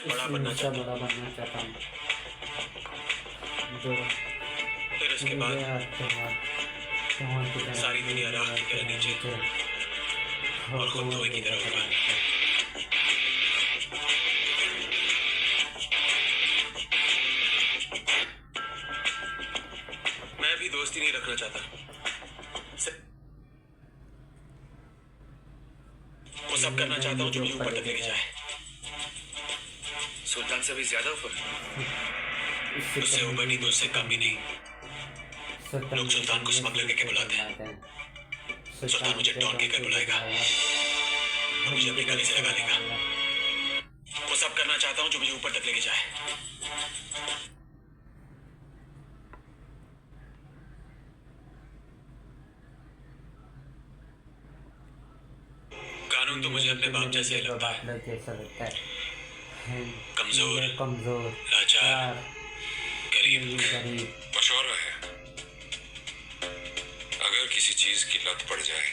बड़ा इसलिए बनना इससे चाहता बड़ा हूँ। बनना चाहता हूँ। जो फिर उसके बाद मुझे हाथ के बाद धुआं की तरह सारी दुनिया राख की तरह नीचे और खुद धुएं की तरह ऊपर। मैं भी दोस्ती नहीं रखना चाहता, वो सब करना चाहता हूँ जो मुझे ऊपर तक लेके जाए। सुल्तान से भी ज्यादा ऊपर, उससे ऊपर नहीं तो उससे कम भी नहीं। लोग सुल्तान को स्मगलर कहके बुलाते हैं, सुल्तान मुझे डॉन कहकर बुलाएगा और मुझे अपने गले से लगा लेगा। वो सब करना चाहता हूँ जो मुझे ऊपर तक लेके जाए। कानून तो मुझे अपने बाप जैसे ही लगता है, कमजोर, लाचार, गरीब। मशवरा है, अगर किसी चीज की लत पड़ जाए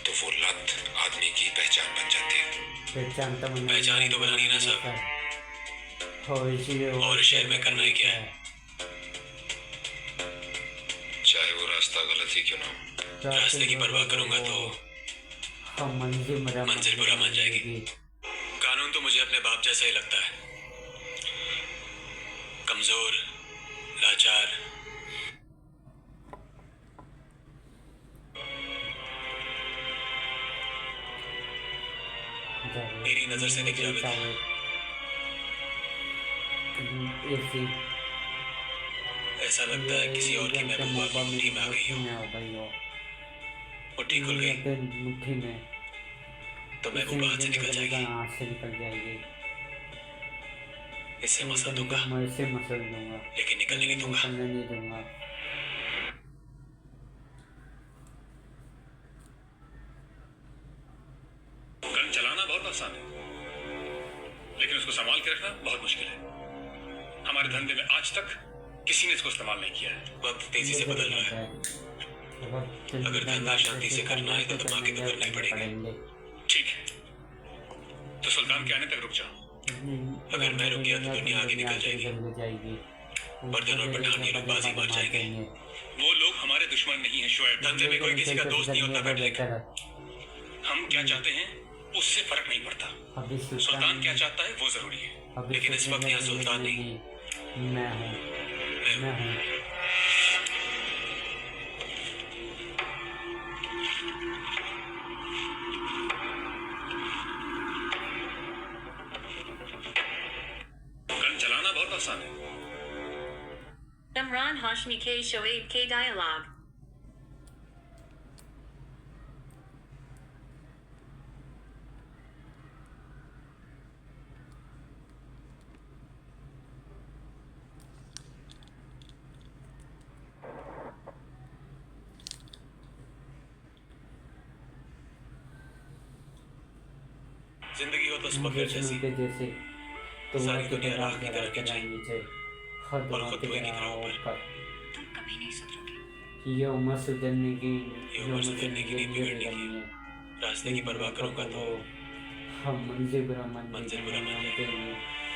तो वो लत आदमी की पहचान बन जाती है। पहचान ही तो बनानी ना सब, और शहर में करना ही क्या है। चाहे वो रास्ता गलत ही क्यों ना हो। रास्ते की परवाह करूंगा तो मंजिल बुरा मान जाएगी। कानून तो मुझे अपने बाप जैसा ही लगता है, कमजोर, लाचार। मेरी नजर से दिख जावे, ऐसा लगता है किसी और की महबूबा मुट्ठी में आ गई हो। मुट्ठी खुल गई मुट्ठी में तो महबूबा हाथ से निकल जाएगी। इससे मसल दूंगा लेकिन निकलने नहीं दूंगा। गन चलाना बहुत आसान है, लेकिन उसको संभाल के रखना बहुत मुश्किल है। हमारे धंधे में आज तक किसी ने इसको इस्तेमाल नहीं किया है। वक्त तेजी से बदल रहा है, अगर धंधा शांति से करना है तो धमाके तो करने पड़ेंगे। ठीक है, तो सुल्तान के आने तक रुक जाओ। अगर मैं रुक गया तो दुनिया आगे निकल जाएगी, बर्तन और पठान ये लोग बाजी मार जाएंगे। वो लोग हमारे दुश्मन नहीं है शुएब। धंधे में कोई किसी का दोस्त नहीं होता बैठने का। हम क्या चाहते हैं उससे फर्क नहीं पड़ता, सुल्तान क्या चाहता है वो जरूरी है। लेकिन इस वक्त यहाँ सुल्तान नहीं, मैं हूँ। गन चलाना बहुत आसान है। Imran Hashmi K Shoaib K Dialogue. जिंदगी हो तो स्मगलर जैसी, सारी दुनिया राख की तरह खींचे और खुद धुएं की तरह ऊपर। तुम कभी नहीं सुधरोगे। ये उम्र सुधरने की, ये उम्र सुधरने की नहीं बिगड़ने की। रास्ते की परवाह करूंगा तो हम मंजिल बुरा मान जाएंगे।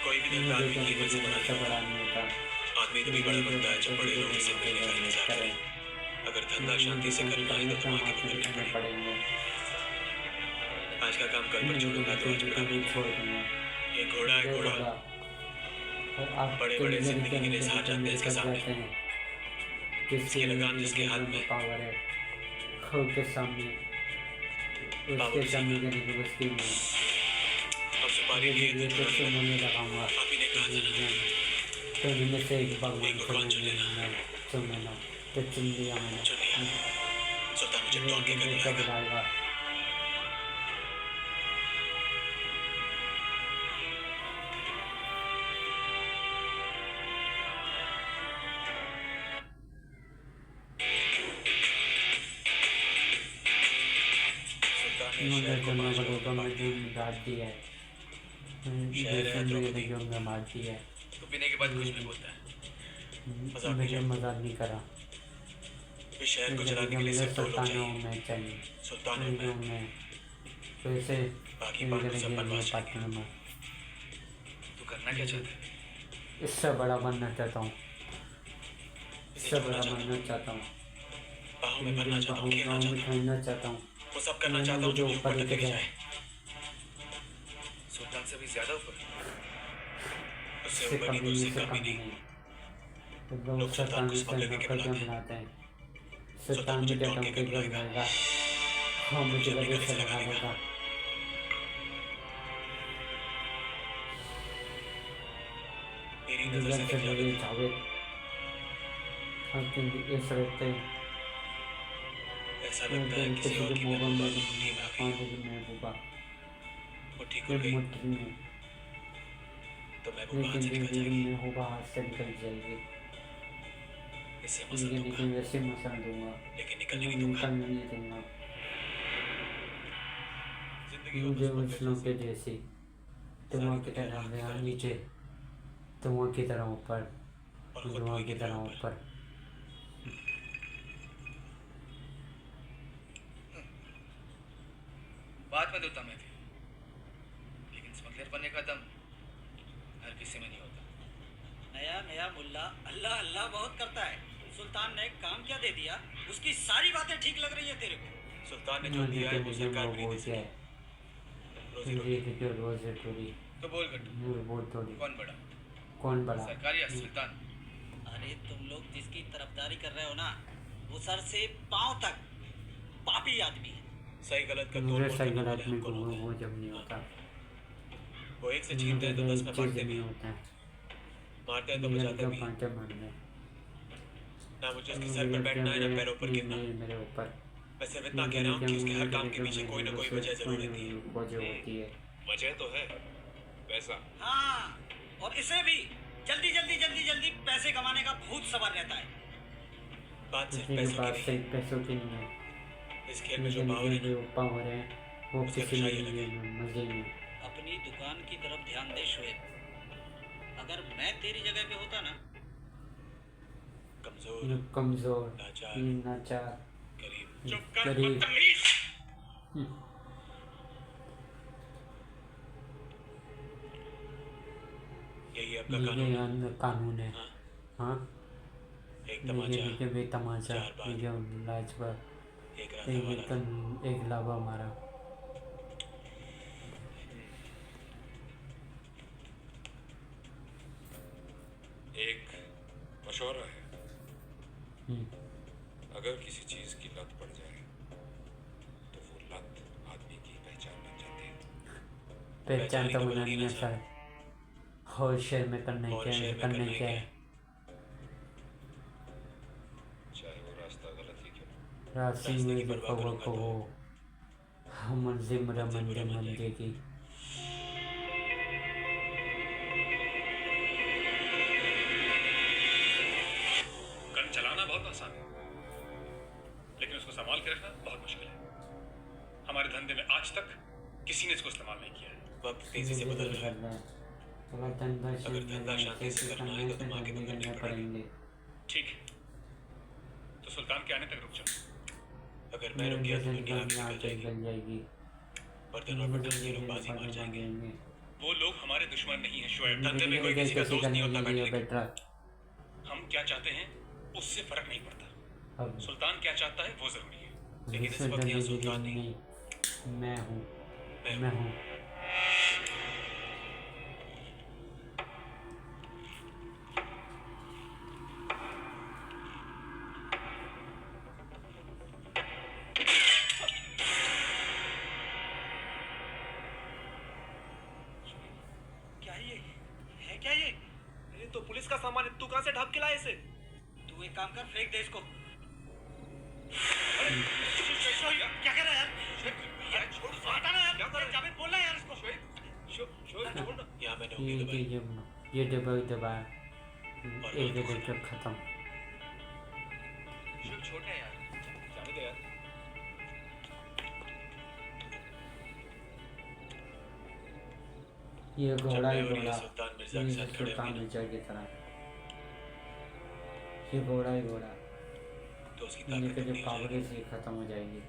कोई भी धंधा आदमी की वजह से बड़ा नहीं होता। आदमी तभी बड़ा बनता है जब बड़े लोगों से मिलने का इंतजार करे। अगर धंधा शांति से करना है तो धमाके तो करने पड़ेंगे। आज का काम कल पर छोड़ूंगा तो आज बुरा नहीं। ये घोड़ा है घोड़ा, बड़े बड़े जिंदगी के रेस हार जाते हैं इसके सामने। जिसकी लगाम जिसके हाथ में पावर है, खुद के सामने उसके सामने देने की बस्ती में। अब सुपारी लिए तो तो सुनने लगाऊंगा। आप ही ने कहा था ना, तो इनमें से एक भगवान एक भगवान चुन लेना। चुन लेना, तो चुन लिया मैंने। चुन लिया। सुल्तान मुझे डॉन के घर बुलाएगा। शहर को मार दिया है, मार दिया है। तो पीने के बाद कुछ भी बोलता है, मुझे मजाक नहीं करा। इस शहर को चलाने के लिए सिर्फ दो लोग चाहिए, सुल्तान और मैं। तो इसे बाकी पार्टनर सब बनवास पार्टनर में बनना क्या चाहते हैं? इससे बड़ा बनना चाहता हूँ, इससे बड़ा बनना चाहता हूँ, बाहों में भरना चाहता हूँ, खेलना गाँव में चाहता हूँ, खेलना चाहता हूँ, वो सब करना मैंने चाहता हूँ मुझे जो कि ऊपर ऊपर तक लेके लेके जाए, जाए। सुल्तान से भी ज्यादा ऊपर। उससे इससे ऊपर नहीं तो कमी उससे इससे कम भी कमी नहीं। नहीं। तो लोग लोग सुल्तान को शैतानी इस से मौके के नौकर क्यों बुलाते हैं। बुलाते हैं? सुल्तान शैतान मुझे मुझे टोन के टोके क्यों बुलाएगा, बुलाएगा? हाँ, मुझे अपने गले गले से से लगा लगा देगा। मेरी नजर जिगर से से निकला लगे भी जावेद, हम क्योंकि इस रहते ऐसा लगता है किसी और की मोहब्बत महबूबा में मुट्ठी में आ गई, पानी की महबूबा मुट्ठी के खुल गई मुट्ठी में, तो महबूबा हाथ लेकिन से निकल लेकिन जाएगी। महबूबा हाथ से निकल जाएगी। इससे मसल लेकिन दूंगा, लेकिन वैसे मसल दूंगा, लेकिन निकलने नहीं दूंगा। निकलने नहीं दूंगा। जिंदगी मुझे वापस उछलों के जैसी धुआं की तरह गया नीचे, धुआं की तरह ऊपर, और खुद धुआं वही की तरह ऊपर। ऊपर। बात में तो दम है थे, लेकिन स्मगलर बनने का दम हर किसी में नहीं होता। नया नया मुल्ला अल्लाह अल्लाह बहुत करता है। सुल्तान ने काम क्या दे दिया, उसकी सारी बातें ठीक लग रही है तेरे को। सुल्तान ने जो दिया है वो सरकार प्रीति से रोजी रोटी। रोजी थोड़ी तो बोल गट्टू, बोल थोड़ी कौन बड़ा, कौन बड़ा? सरकार या सुल्तान? अरे तुम लोग जिसकी तरफदारी कर रहे हो ना, वो सर से पांव तक पापी आदमी है। सही गलत का मुझे तोड़ सही करने गलत वाले में हम कौन होते हैं? वो जब नहीं होता, वो एक से छीनते हैं तो 10 में चीज बांटते भी नहीं हैं। होता है, मारते हैं तो बचाते भी हैं। बांटे मारने ना मुझे उसके सर पर बैठना है ना पैरों पर गिरना। मेरे ऊपर। मैं सिर्फ इतना कह रहा हूँ कि उसके हर काम के पीछे कोई ना कोई वजह जरूर रहती है। वजह होती है। वजह तो है पैसा। हाँ, और इसे भी जल्दी जल्दी जल्दी जल्दी पैसे कमाने का भूत सवार रहता है। बात सिर्फ किसी के पैसों पास की सिर्फ पैसों की नहीं है, नहीं। इस खेल में जो पावर है जो पावर है वो उसका किसी नशा में ही नहीं अलग है, मजे में। अपनी दुकान की तरफ ध्यान दे श्वेत। अगर मैं तेरी जगह पे होता ना, कमजोर, कमजोर, नाचार, गरीब, चुप कर गरीब। बदतमीज। यही आपका कानून है। ये कानून है। हाँ, हाँ, एक तमाचा, लेकिन भी तमाचा, चार बार, ये जो लाजवा, एक राधा वाला। एक लावा मारा। एक मशवरा है, हम्म, अगर किसी चीज की लत पड़ जाए तो वो लत आदमी की पहचान बन जाती है। पहचान तो बनानी है सर। और शेर में करने और क्या है, शेर में करने करने क्या क्या है? है? चाहे वो रास्ता गलत ही क्यों न रास्ते रास्ते की में परवाह देखो करूंगा को तो वो मंजिल मेरा मंजिल मंदिर बुरा बन मंदिर की। गन चलाना बहुत आसान है, लेकिन उसको संभाल के रखना बहुत मुश्किल है। हमारे धंधे में आज तक किसी ने इसको इस्तेमाल नहीं किया है। वक्त तेजी से बदल रहा है। अगर धंधा अगर धंधा शांति से करना है तो दिमाग के बदलने पड़ेंगे। ठीक है, तो सुल्तान के आने तक रुक जाओ। अगर मैं रुक गया तो दुनिया आगे निकल जाएगी। निकल जाएगी। बर्तन और बर्तन ये लोग बाजी मार जाएंगे। वो लोग हमारे दुश्मन नहीं है शुएब। धंधे में कोई किसी का दोस्त नहीं होता बैठने का। बेटा। हम क्या चाहते हैं उससे फर्क नहीं पड़ता। अब सुल्तान क्या चाहता है वो जरूरी है। लेकिन इस वक्त यहाँ सुल्तान नहीं, मैं हूँ, मैं मैं हूँ। क्या ये है? क्या ये तो पुलिस का सामान है, तू कहां से ढाप के लाया इसे? तू एक काम कर, फेंक दे इसको। क्या कर रहा है यार? छोड़, हटा ना यार। क्या कर रहा है? जावेद बोल रहा है यार इसको। छोड़ ना। यहाँ मैंने उंगली दबाई। ये दबा एक जगह तक खत्म। छोड़ ना यार, जाने दे यार। ये घोड़ा ही जब मैं और ये घोड़ा, सुल्तान मिर्जा के ये साथ खड़े सुल्तान होंगे ना, मिर्जा की तरह। ये घोड़ा ही घोड़ा, तो उसकी ये ताकत जो दुगनी हो पावर जाएगी। है ये खत्म हो जाएगी।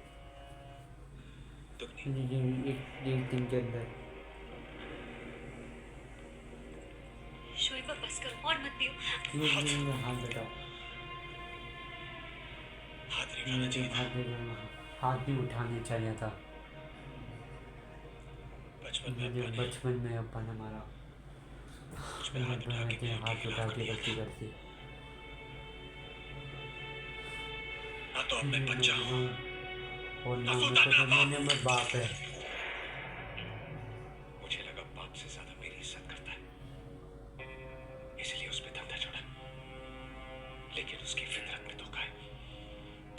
दुगनी। एक दिन के अंदर बस करो और मत पियो। ये हाथ बेटा, हाथ नहीं उठाना चाहिए था। हाथ भी उठाने चाहिए था। बचपन में मुझे अब्बा ने बचपन में अब्बा ने मारा, मुझ पे हाथ उठा के मेरे हाथ उठा खिलाफ के कर गलती दिया। करती। ना तो अब मैं बच्चा हूँ, और ना सुल्तान ना बाप। मैं बाप है। मुझे लगा बाप से ज्यादा मेरी इज्जत करता है, इसलिए उस पे धंधा छोड़ा। लेकिन उसकी फितरत में धोखा है।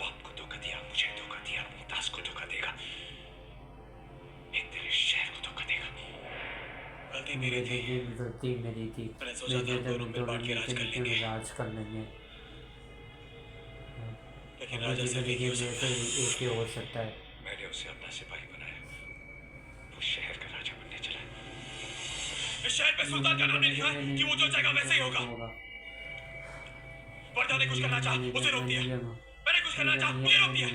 बाप को धोखा दिया, मुझे धोखा दिया, मुमताज को धोखा देगा, एक दिन इस शहर को धोखा देगा। गलती मेरी थी। गलती मेरी थी। मैंने सोचा था हम दोनों मिल बांट के राज कर लेंगे। राज कर लेंगे। लेकिन राजा सिर्फ एक ही हो सकता है। एक ही हो सकता है। मैंने उसे अपना सिपाही बनाया, वो शहर का राजा बनने चला। इस शहर पे सुल्तान का नाम नहीं लिखा है कि वो जो चाहेगा वैसे ही होगा। वर्दा ने कुछ करना चाहा, उसे रोक दिया। मैंने कुछ करना चाहा, मुझे रोक दिया।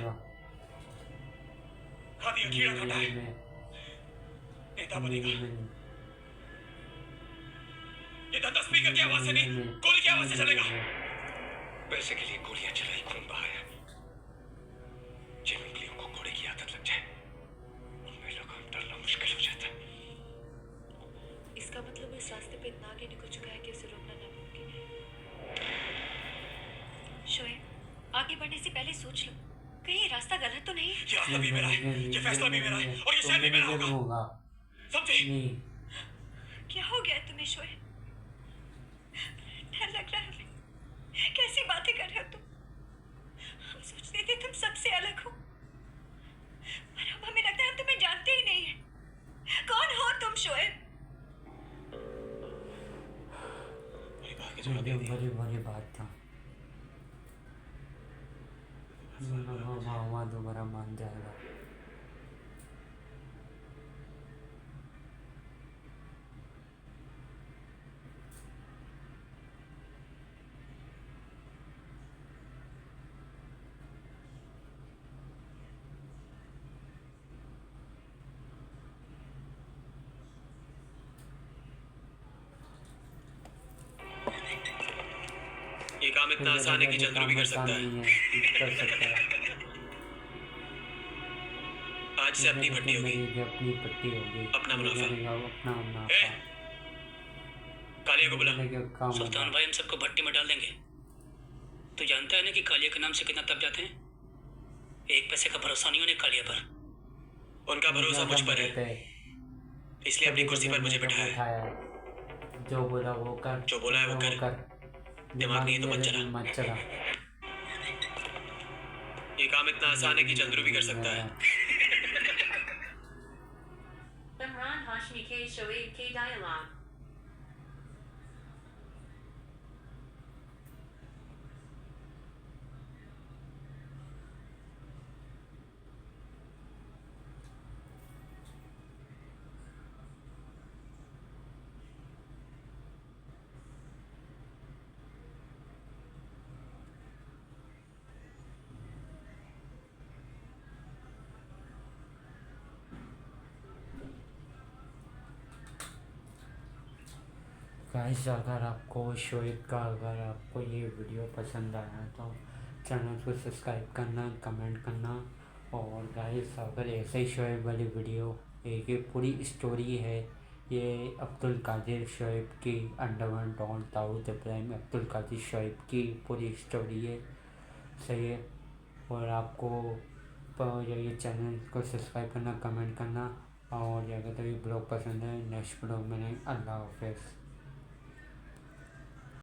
खा दिया, कीड़ा खाता है। नेता बनेगा। ये धंधा स्पीकर की आवाज से नहीं, गोली की आवाज से चलेगा। पैसे के लिए गोलियां चलाई, खून बहाया। जिन उंगलियों को घोड़े की आदत लग जाए, उनमें लगाम डालना मुश्किल हो जाता है। इसका मतलब वो इस रास्ते पे इतना आगे निकल चुका है कि उसे रोकना नामुमकिन है। शोएब, आगे बढ़ने से पहले सोच लो, कहीं ये रास्ता गलत तो नहीं है। ये रास्ता भी मेरा है, ये फैसला भी मेरा है, और ये शहर भी मेरा होगा। समझे? नहीं, क्या हो गया तुम्हें शोएब? डर लग रहा है हमें। कैसी बातें कर रहे हो तुम? हम सोचते थे तुम सबसे अलग हो, पर अब हमें लगता है हम तुम्हें जानते ही नहीं है। कौन हो तुम शोएब? मेरी बात के जवाब दे दिया। बड़ी बात था। वहाँ दोबारा मान जाएगा। ये काम इतना आसान है कि चंद्रू भी कर सकता है। कर सकता है। आज से अपनी पट्टी होगी। अपनी पट्टी होगी। अपना मुनाफा। अपना मुनाफा। कालिया को बुला। काम सुल्तान भाई हम सबको भट्टी में डाल देंगे। तो जानता है ना कि कालिया के नाम से कितना तप जाते हैं। एक पैसे का भरोसा नहीं उन्हें कालिया पर। उनका भरोसा मुझ पर है, इसलिए अपनी कुर्सी पर मुझे बिठाया है। जो बोला वो कर, जो बोला है वो कर। दिमाग नहीं तो मत चला। मत चला। ये काम इतना आसान है कि चंद्रू भी कर सकता है। Imran Hashmi K. Shoaib K. Dialogue. Guys, अगर आपको शोएब का अगर आपको ये वीडियो पसंद आया तो चैनल को सब्सक्राइब करना, कमेंट करना। और गाइस, अगर ऐसे ही शोएब वाली वीडियो, एक ये पूरी स्टोरी है, ये अब्दुल कादिर शोएब की, अंडरवर्ल्ड डॉन दाऊद इब्राहिम अब्दुल कादिर शोएब की पूरी स्टोरी है, सही है। और आपको ये चैनल को सब्सक्राइब करना, कमेंट करना। और अगर तो ये ब्लॉग पसंद है, नेक्स्ट ब्लॉग में नहीं। अल्लाह हाफ़िज़।